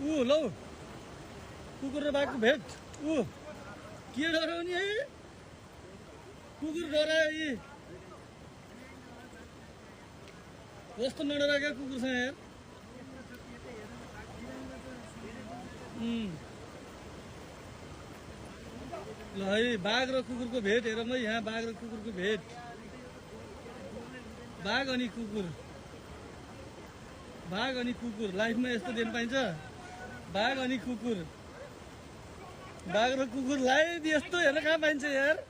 लौ कुकुर र बाघको भेट के डराउने है कुकुर डरायो यी कस्तो नडराएका कुकुरसँग यार ल है बाघ र कुकुरको भेट हेरौँ है यहाँ बाघ र कुकुरको भेट बाघ अनि कुकुर लाइफमा यस्तो दिन पाइन्छ बाघ अनि कुकुर बाघ र कुकुर लाइफ यस्तो हेर्न कहाँ पाइन्छ यार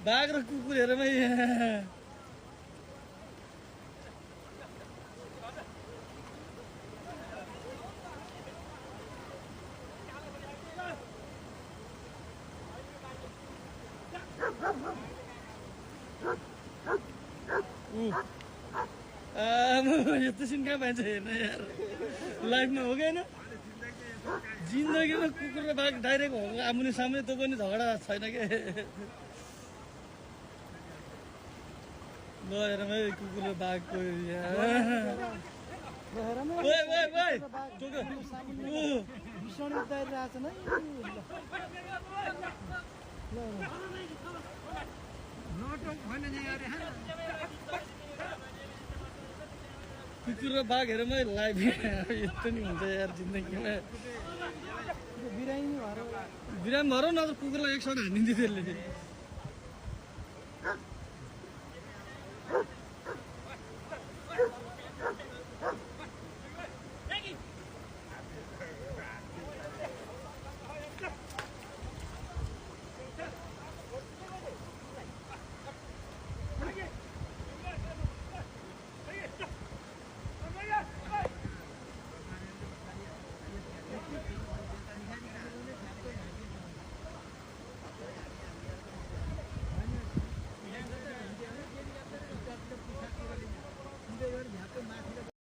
बाघ र कुकुर हेरौँ है यहाँ यस्तो सिन कहाँ पाइन्छ हेर्न यार लाइफमा हो कि होइन जिन्दगीमा कुकुर र बाघ डाइरेक्ट हो आमुने सामने त पनि झगडा छैन के ल हेरौँ है कुकुर र बाघको कुकुर र बाघ हेरौँ है लाइभ यस्तो नि हुन्छ यार जिन्दगीमा बिरामी भएर न त कुकुरलाई एकसाथ हानिदिन्थ्यो त्यसले